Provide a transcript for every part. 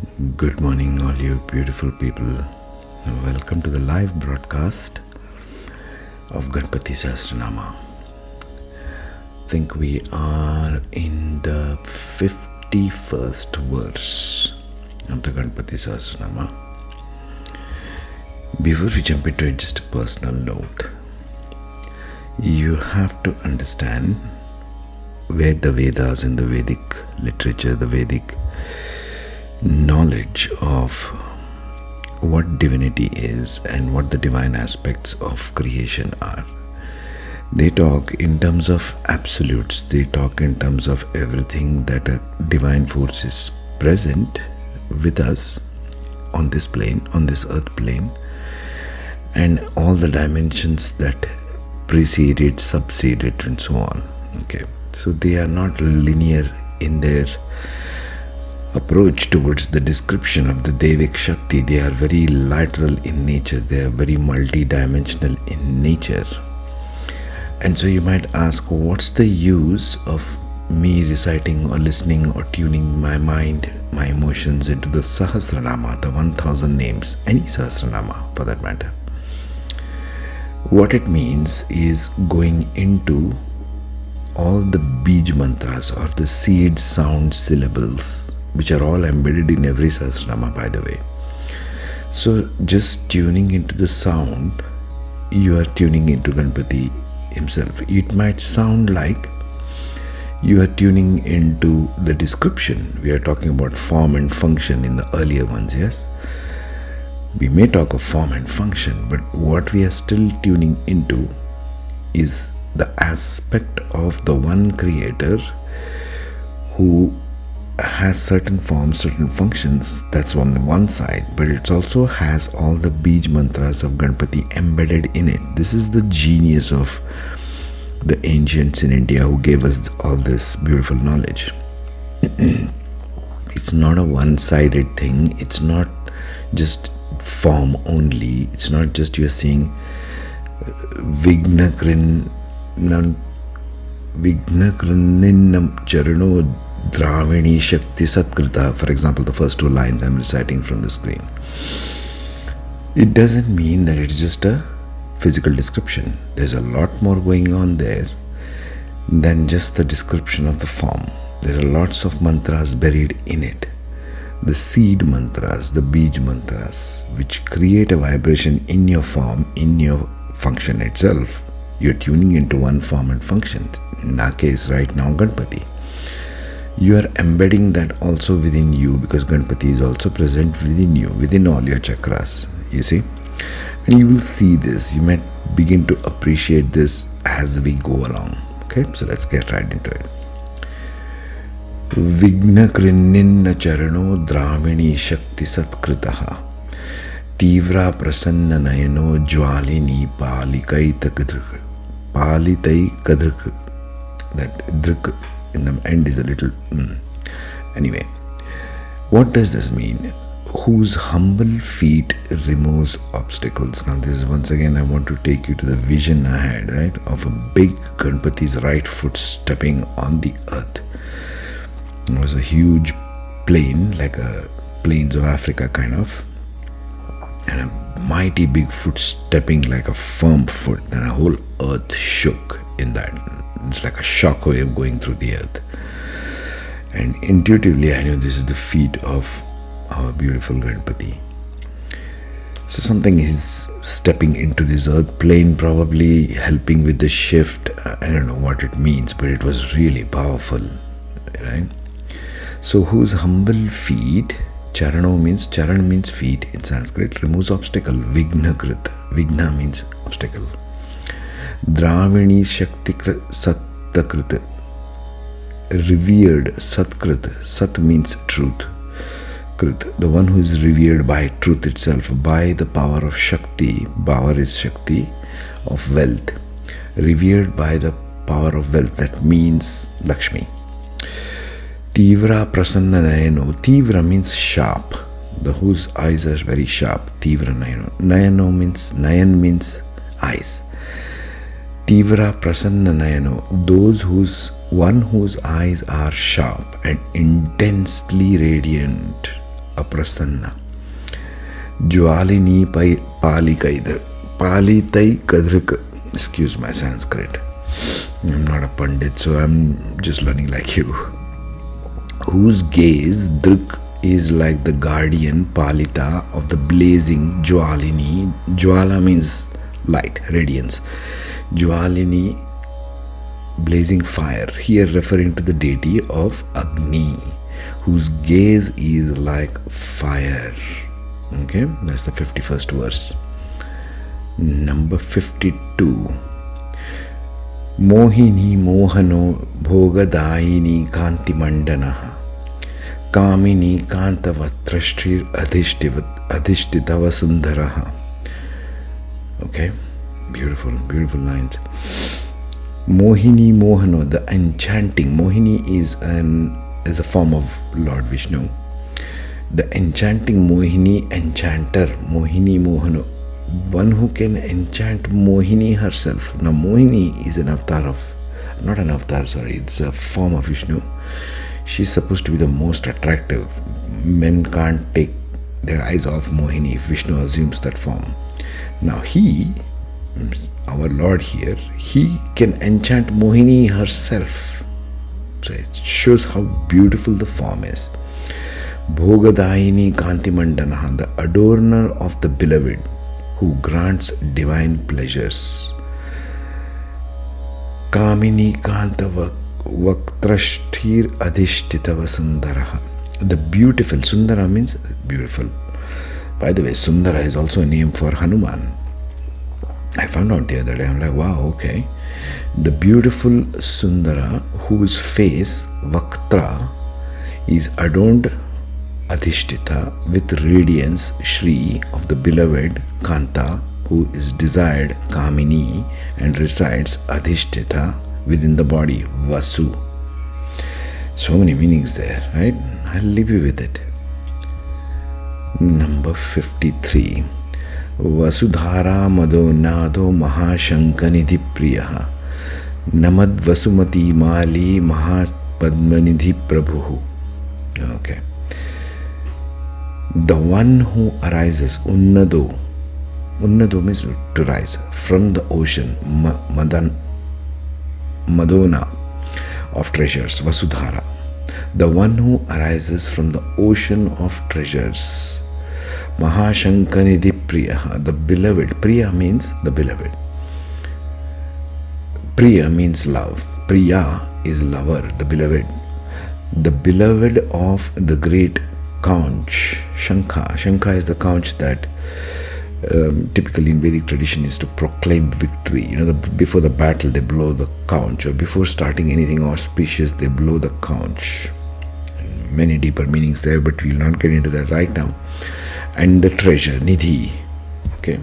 Good morning, all you beautiful people. Welcome to the live broadcast of Gapapathi Sahasranama. I think we are in the 51st verse of the Gapapathi Sahasranama. Before we jump into it, just a personal note. You have to understand where the Vedas and the Vedic literature, the Vedic knowledge of what divinity is and what the divine aspects of creation are. They talk in terms of absolutes, they talk in terms of everything that a divine force is present with us on this plane, on this earth plane, and all the dimensions that precede it, subsede it, and so on. Okay, so they are not linear in their approach towards the description of the Devic Shakti. They are very lateral in nature, they are very multi-dimensional in nature. And so you might ask, what's the use of me reciting or listening or tuning my mind, my emotions into the Sahasranama, the 1000 names, any Sahasranama for that matter? What it means is going into all the Bij mantras or the seed sound syllables, which are all embedded in every Sahasranama, by the way. So just tuning into the sound, you are tuning into Ganapathi himself. It might sound like you are tuning into the description. We are talking about form and function in the earlier ones, yes? We may talk of form and function, but what we are still tuning into is the aspect of the one creator who has certain forms, certain functions. That's on the one side, but it also has all the Bij mantras of Ganapathi embedded in it. This is the genius of the ancients in India who gave us all this beautiful knowledge. It's not a one-sided thing. It's not just form only. It's not just you're seeing Vignakrininam Charano Dravini Shakti Satkrita, for example, the first two lines I'm reciting from the screen. It doesn't mean that it's just a physical description. There's a lot more going on there than just the description of the form. There are lots of mantras buried in it. The seed mantras, the Bij mantras, which create a vibration in your form, in your function itself. You're tuning into one form and function. In our case right now, Ganapathi. You are embedding that also within you, because Ganapathi is also present within you, within all your chakras, you see. And you will see this, you might begin to appreciate this as we go along. Okay, so let's get right into it. Vigna Krininna Charano Dravini Shakti Satkritaha Tivra Prasanna Nayano Jwalini Palikai Kadruk. That drik in the end is a little Anyway, what does this mean? Whose humble feet removes obstacles. Now this is once again, I want to take you to the vision I had, right, of a big Ganapathi's right foot stepping on the earth. It was a huge plain, like a plains of Africa kind of, and a mighty big foot stepping like a firm foot, and a whole earth shook in that. It's like a shockwave going through the earth. And intuitively I knew this is the feet of our beautiful Ganapathi. So something is stepping into this earth plane, probably helping with the shift. I don't know what it means, but it was really powerful, right? So whose humble feet, Charan means feet in Sanskrit, removes obstacle. Vignakrit, Vigna means obstacle. Dravini Shakti Satakrit, revered Satkrit. Sat means truth. Krit, the one who is revered by truth itself, by the power of Shakti. Power is Shakti, of wealth. Revered by the power of wealth, that means Lakshmi. Tivra Prasanna Nayano. Tivra means sharp, the whose eyes are very sharp. Tivra Nayano. Nayan means eyes. Tivra Prasanna Nayano, whose eyes are sharp and intensely radiant aprasanna. Jwalini palitai kadrik. Excuse my Sanskrit. I'm not a pandit, so I'm just learning like you. Whose gaze, drik, is like the guardian palita of the blazing Jwalini. Jwala means light, radiance. Jwalini, blazing fire, here referring to the deity of Agni, whose gaze is like fire. Okay, that's the 51st verse. Number 52. Mohini mohano bhogadayini kanti mandanaha kamini kantavatrashtir adhishtitava sundaraha. Okay, beautiful lines. Mohini mohano, the enchanting. Mohini is a form of Lord Vishnu. The enchanting Mohini, enchanter. Mohini mohano, one who can enchant Mohini herself. Now Mohini is an avatar of, not an avatar, sorry, it's a form of Vishnu. She's supposed to be the most attractive. Men can't take their eyes off Mohini if Vishnu assumes that form. Now he, our Lord here, he can enchant Mohini herself. So it shows how beautiful the form is. Bhogadayini Kanti Mandanaha, the adorner of the beloved, who grants divine pleasures. Kamini Kanta Vaktrashthir Adhishtitava Sundaraha. The beautiful, Sundara means beautiful. By the way, Sundara is also a name for Hanuman. I found out the other day, I'm like, wow, okay. The beautiful Sundara, whose face, Vaktra, is adorned Adhishtita with radiance, Shri, of the beloved, Kanta, who is desired, Kamini, and resides Adhishtita within the body, Vasu. So many meanings there, right? I'll leave you with it. Number 53. Vasudhara Mado Nado Mahashankanidhi Priyaha Namad Vasumati Mali Mahapadmanidhi Prabhu. Okay. The one who arises, Unnado. Unnado means to rise from the ocean, Madonna of treasures, Vasudhara. The one who arises from the ocean of treasures, Mahashankanidhi Priyaha, the beloved. Priya means the beloved. Priya means love. Priya is lover, the beloved. The beloved of the great conch, Shankha. Shankha is the conch that typically in Vedic tradition is to proclaim victory. You know, before the battle they blow the conch, or before starting anything auspicious they blow the conch. Many deeper meanings there, but we will not get into that right now. And the treasure, Nidhi. Okay.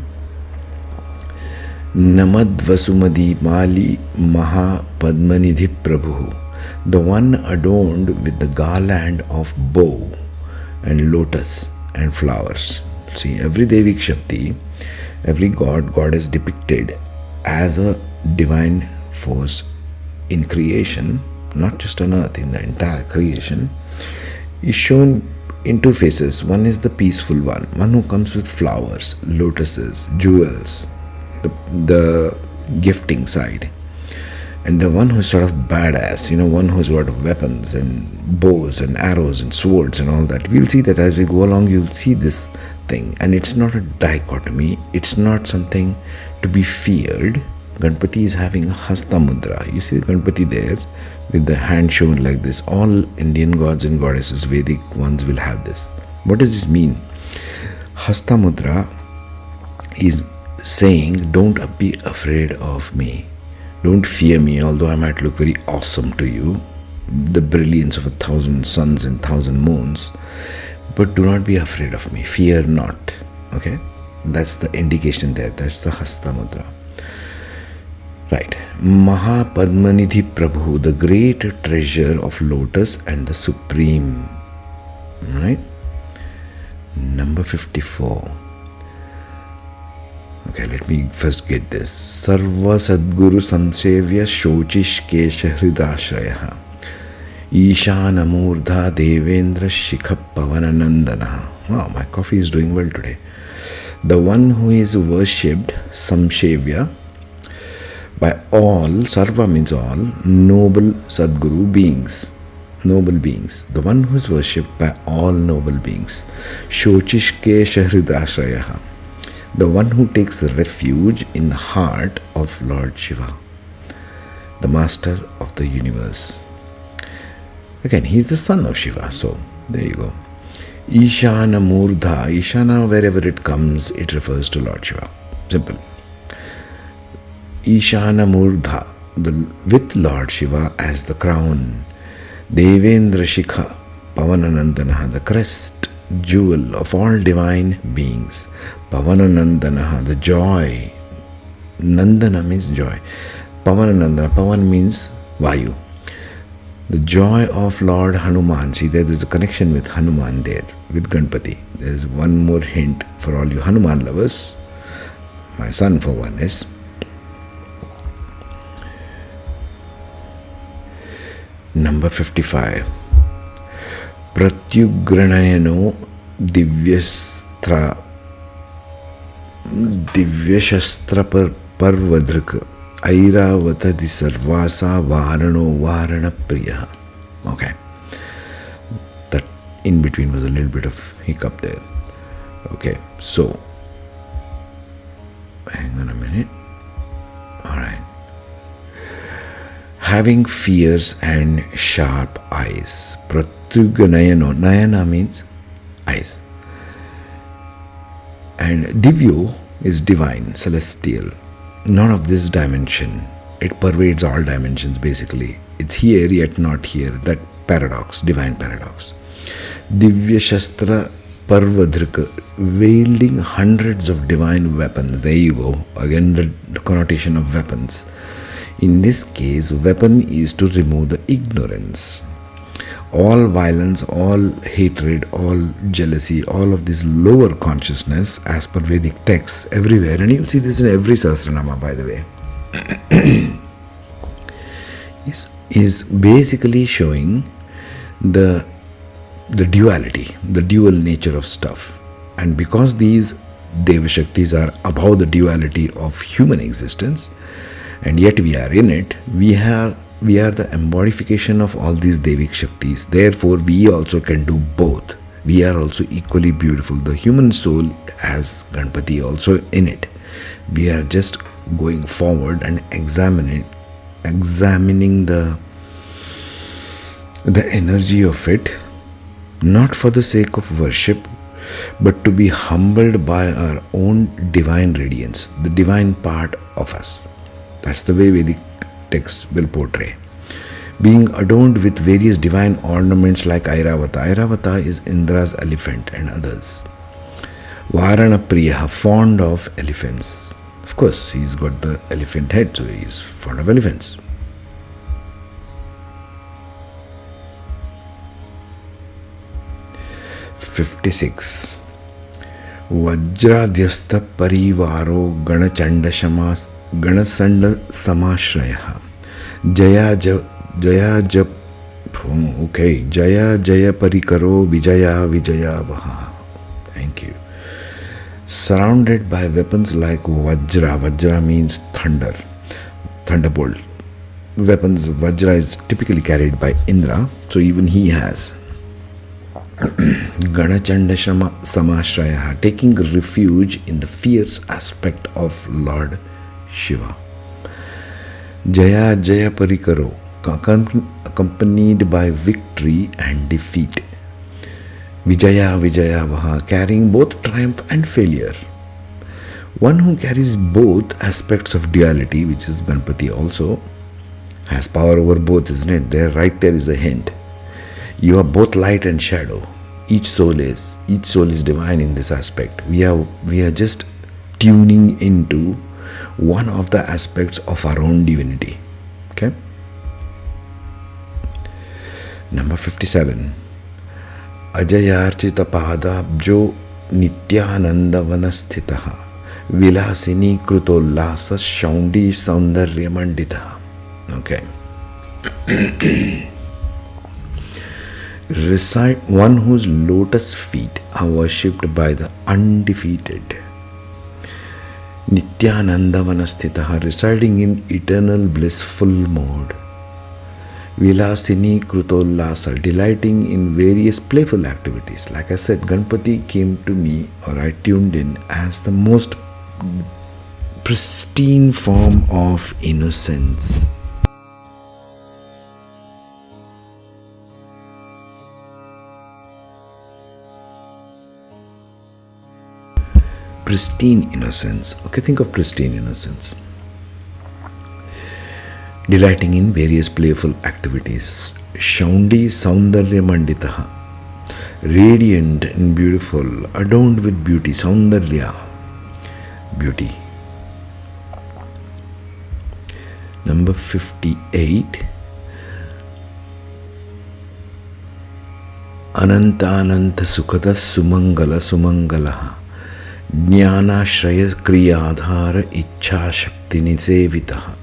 Namad Vasumadi Mali Maha Padmanidhi Prabhu, the one adorned with the garland of bow and lotus and flowers. See, every Devic Shakti, every god, goddess depicted as a divine force in creation, not just on earth, in the entire creation, is shown in two faces. One is the peaceful one who comes with flowers, lotuses, jewels, the gifting side. And the one who's sort of badass, one who's got weapons and bows and arrows and swords and all that. We'll see that as we go along, you'll see this thing. And it's not a dichotomy. It's not something to be feared. Ganapathi is having a hasta mudra. You see the Ganapathi there with the hand shown like this. All Indian gods and goddesses, Vedic ones, will have this. What does this mean? Hasta mudra is saying, don't be afraid of me. Don't fear me, although I might look very awesome to you, the brilliance of 1,000 suns and 1,000 moons, but do not be afraid of me. Fear not. Okay? That's the indication there. That's the Hasta Mudra. Right. Maha Padmanidhi Prabhu, the great treasure of lotus and the supreme. Right? Number 54. Okay, let me first get this. Sarva Sadguru Samsevya Shochish Kesha Hridashraya Ishana Murdha Devendra Shikha Pavananandana. Wow, my coffee is doing well today. The one who is worshipped, Samshevya, by all, Sarva means all, noble Sadguru beings. Noble beings. The one who is worshipped by all noble beings. Shochishkesha Hridasrayaha. The one who takes refuge in the heart of Lord Shiva, the master of the universe. Again, he is the son of Shiva, so there you go. Ishana Murdha. Ishana, wherever it comes, it refers to Lord Shiva. Simple. Ishana Murdha, with Lord Shiva as the crown. Devendra Shikha, Pavananandana, the crest, jewel of all divine beings. Pavananandana, the joy. Nandana means joy. Pavananandana, Pavan means Vayu. The joy of Lord Hanuman. See, there is a connection with Hanuman there, with Ganapathi. There is one more hint for all you Hanuman lovers. My son, for one, is number 55. Pratyugranayano Divyashastra Parvadrika Airavata di Sarvasa Varano Varana Priya. Okay. That in between was a little bit of hiccup there. Okay, so hang on a minute. Alright. Having fierce and sharp eyes. Pratyuganayano. Nayana means eyes. And Divyo is divine, celestial. Not of this dimension. It pervades all dimensions basically. It's here yet not here. That paradox, divine paradox. Divya Shastra Parvadrika, wielding hundreds of divine weapons. There you go. Again, the connotation of weapons. In this case, weapon is to remove the ignorance. All violence, all hatred, all jealousy, all of this lower consciousness as per Vedic texts everywhere, and you'll see this in every Sahasranama, by the way, is basically showing the duality, the dual nature of stuff. And because these Devic Shaktis are above the duality of human existence, and yet we are in it, we are the embodification of all these Devic Shaktis. Therefore, we also can do both. We are also equally beautiful. The human soul has Ganapathi also in it. We are just going forward and examining the energy of it, not for the sake of worship, but to be humbled by our own divine radiance, the divine part of us. That's the way Vedic texts will portray. Being adorned with various divine ornaments like Airavata. Airavata is Indra's elephant and others. Varana Priya, fond of elephants. Of course, he's got the elephant head, so he's fond of elephants. (56) Vajradhyastha Parivaro Ganachanda Samashraya Jaya Jaya Parikaro Vijaya Vaha. Thank you. Surrounded by weapons like Vajra. Vajra means thunder, thunderbolt. Weapons, Vajra is typically carried by Indra, so even he has. Ganachanda Samashraya, taking refuge in the fierce aspect of Lord Shiva. Jaya Jaya Parikaro, accompanied by victory and defeat. Vijaya Vaha, carrying both triumph and failure. One who carries both aspects of duality, which is Ganapathi also, has power over both, isn't it? Right there is a hint. You are both light and shadow. Each soul is divine in this aspect. We are just tuning into one of the aspects of our own divinity. Okay? Number 57. Ajayarchita Padabjo Nityananda Vanasthitaha Vilasini Krutollasa Shaundi Saundaryamanditaha. Okay. One whose lotus feet are worshipped by the undefeated. Nityananda Vanasthitaha, residing in eternal blissful mode. Vilasini Krutollasa, delighting in various playful activities. Like I said, Ganapathi came to me, or I tuned in, as the most pristine form of innocence. Pristine innocence. Okay, think of pristine innocence. Delighting in various playful activities. Shaundi Saundarya Manditaha, radiant and beautiful, adorned with beauty. Saundarya, beauty. Number 58. Ananta Ananta Sukhada Sumangala Sumangalaha, Jnana Shraya Kriyadhara Ichha Shakti Nisevitaha,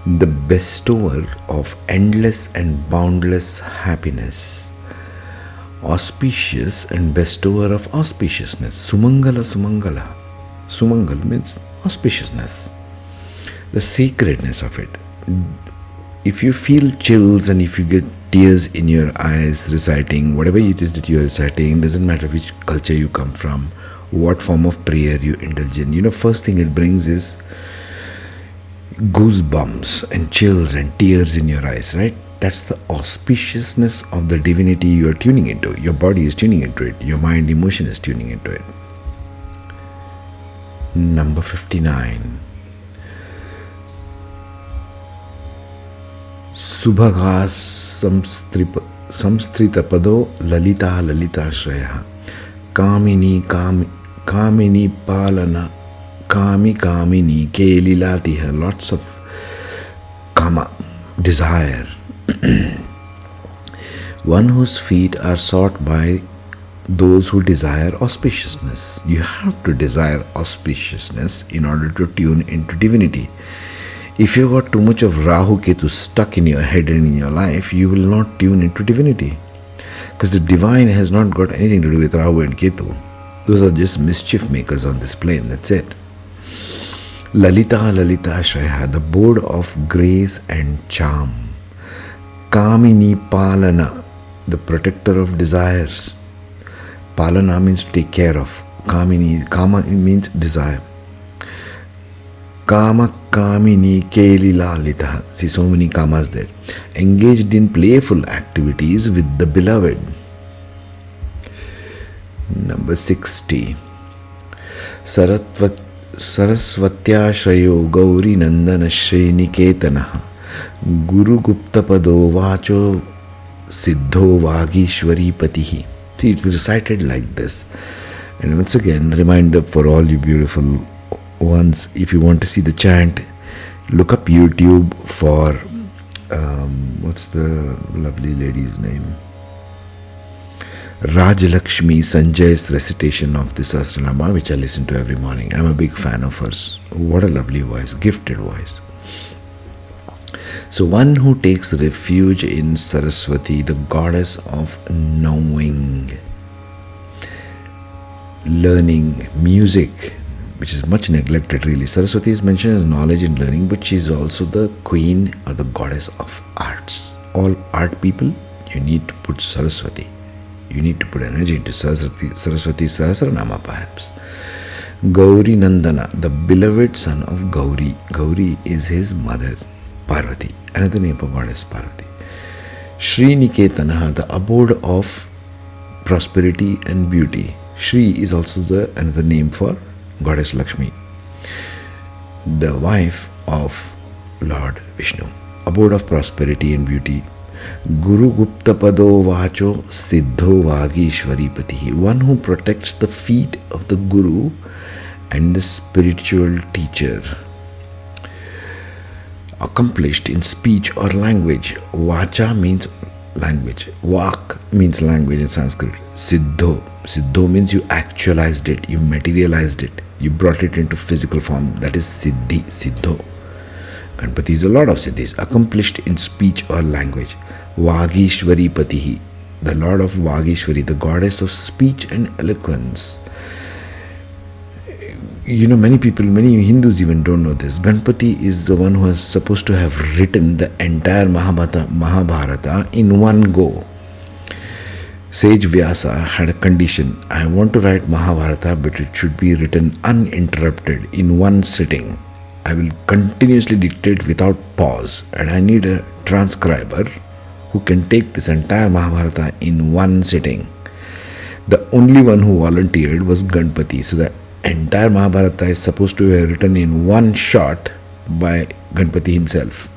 the bestower of endless and boundless happiness, auspicious and bestower of auspiciousness. Sumangala Sumangala. Sumangal means auspiciousness, the sacredness of it. If you feel chills and if you get tears in your eyes reciting whatever it is that you are reciting, doesn't matter which culture you come from, what form of prayer you indulge in, first thing it brings is goosebumps and chills and tears in your eyes, right? That's the auspiciousness of the divinity you are tuning into. Your body is tuning into it. Your mind, emotion is tuning into it. Number 59. Subhagas samstritapado lalita lalita shreya kamini palana kamini kelilatiha. Lots of kama, desire. One whose feet are sought by those who desire auspiciousness. You have to desire auspiciousness in order to tune into divinity. If you've got too much of Rahu Ketu stuck in your head and in your life, you will not tune into divinity. Because the divine has not got anything to do with Rahu and Ketu. Those are just mischief makers on this plane, that's it. Lalita Lalita Shreya, the board of grace and charm. Kamini Palana, the protector of desires. Palana means to take care of. Kama means desire. Kama Kamini Kelilalita. See, so many kamas there. Engaged in playful activities with the beloved. Number 60. Sarasvatya Shrayo Gauri Nandana Shri Niketanaha, Guru Gupta Pado Vacho Siddho Vagishwari Patihi. See, it's recited like this. And once again, reminder for all you beautiful ones, if you want to see the chant, look up YouTube for what's the lovely lady's name? Rajalakshmi Sanjay's recitation of the Sahasranama, which I listen to every morning. I'm a big fan of hers. What a lovely voice, gifted voice. So one who takes refuge in Saraswati, the goddess of knowing, learning, music, which is much neglected really. Saraswati is mentioned as knowledge and learning, but she is also the queen or the goddess of arts. All art people, you need to put Saraswati. You need to put energy into Saraswati Sahasranama perhaps. Gauri Nandana, the beloved son of Gauri. Gauri is his mother, Parvati. Another name for goddess Parvati. Shri Niketanaha, the abode of prosperity and beauty. Shri is also another name for goddess Lakshmi, the wife of Lord Vishnu. Abode of prosperity and beauty. Guru Gupta Pado Vacho Siddho Vagishwari Patihi, one who protects the feet of the Guru and the spiritual teacher. Accomplished in speech or language. Vacha means language. Vak means language in Sanskrit. Siddho. Siddho means you actualized it, you materialized it, you brought it into physical form. That is Siddhi, Siddho. Ganapathi is a lot of Siddhis. Accomplished in speech or language. Vagishwari Patihi, the Lord of Vagishwari, the goddess of speech and eloquence. Many people, many Hindus even don't know this. Ganapathi is the one who is supposed to have written the entire Mahabharata in one go. Sage Vyasa had a condition. I want to write Mahabharata, but it should be written uninterrupted in one sitting. I will continuously dictate without pause, and I need a transcriber who can take this entire Mahabharata in one sitting. The only one who volunteered was Ganapathi. So the entire Mahabharata is supposed to be written in one shot by Ganapathi himself.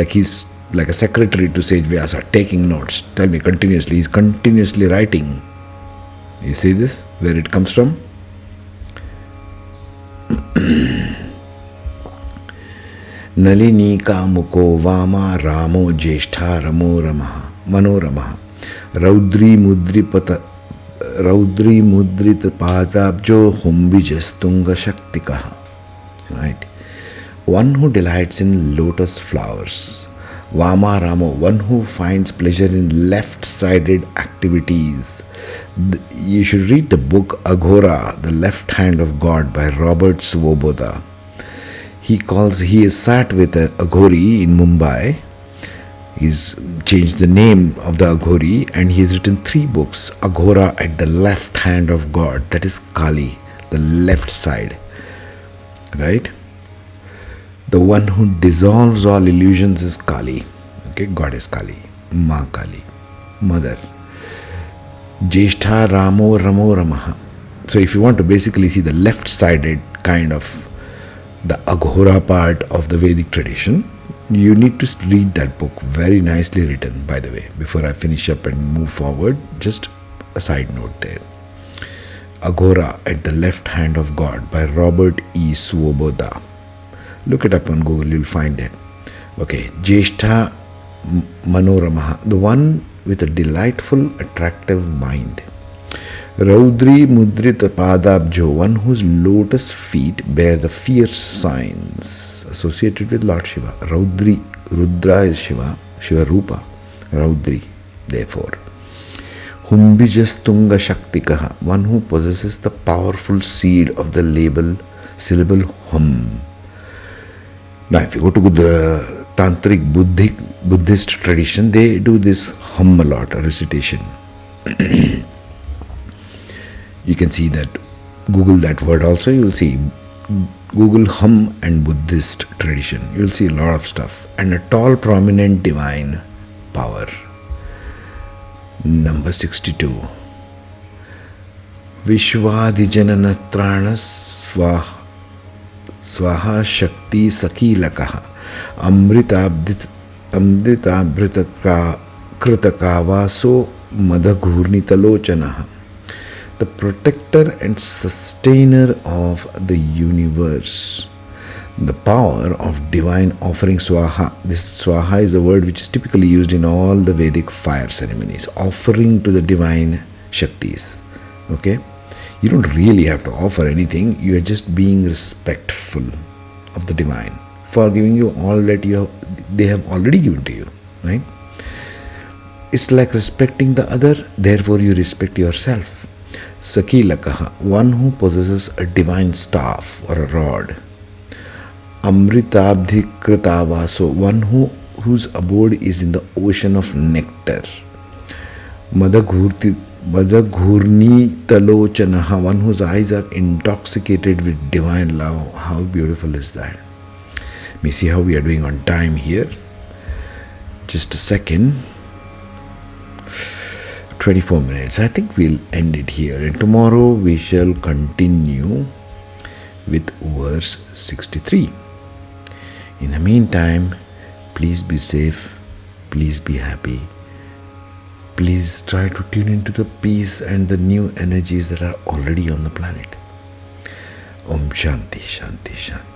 He's like a secretary to Sage Vyasa, taking notes. Tell me continuously. He's continuously writing. You see this? Where it comes from? Nalini Kamuko Vama Ramo Jeshtha Ramo Ramaha Manoramaha Raudri Mudrita Padabjo Humbijastunga Shaktikaha. Right? One who delights in lotus flowers. Vama Ramo, one who finds pleasure in left-sided activities. You should read the book Aghora, The Left Hand of God by Robert Svoboda. He is sat with a Aghori in Mumbai. He's changed the name of the Aghori and he's written 3 books. Aghora at the left hand of God, that is Kali, the left side. Right? The one who dissolves all illusions is Kali. Okay, Goddess Kali, Ma Kali, Mother. Jeshtha Ramo Ramo Ramaha. So if you want to basically see the left-sided kind of the Aghora part of the Vedic tradition, you need to read that book. Very nicely written, by the way. Before I finish up and move forward, just a side note there. Aghora at the Left Hand of God by Robert E. Svoboda. Look it up on Google, you'll find it. Okay, Jeshtha Manoramaha, the one with a delightful, attractive mind. Raudri Mudrita Padabjo, one whose lotus feet bear the fierce signs associated with Lord Shiva. Raudri, Rudra is Shiva, Shiva Rupa, Raudri, therefore. Humbijastunga Shaktikaha, one who possesses the powerful seed of the syllable Hum. Now, if you go to the Tantric Buddhist tradition, they do this hum a lot, a recitation. You can see that, Google that word also, you will see. Google hum and Buddhist tradition. You will see a lot of stuff. And a tall, prominent divine power. Number 62. Vishvadijananatrana Swaha Shakti Sakilakaha Amritabhritaka Kritakavaso Madhaghurnitalochanaha. The protector and sustainer of the universe. The power of divine offering Swaha. This Swaha is a word which is typically used in all the Vedic fire ceremonies. Offering to the divine Shaktis. Okay? You don't really have to offer anything. You are just being respectful of the divine for giving you all that they have already given to you. Right? It's like respecting the other, therefore you respect yourself. Sakilakaha, one who possesses a divine staff or a rod. Amritabhikritavaso, one whose abode is in the ocean of nectar. Madhaghurni talochanaha, one whose eyes are intoxicated with divine love. How beautiful is that? Let me see how we are doing on time here. Just a second. 24 minutes. I think we'll end it here. And tomorrow we shall continue with verse 63. In the meantime, please be safe. Please be happy. Please try to tune into the peace and the new energies that are already on the planet. Om Shanti, Shanti, Shanti.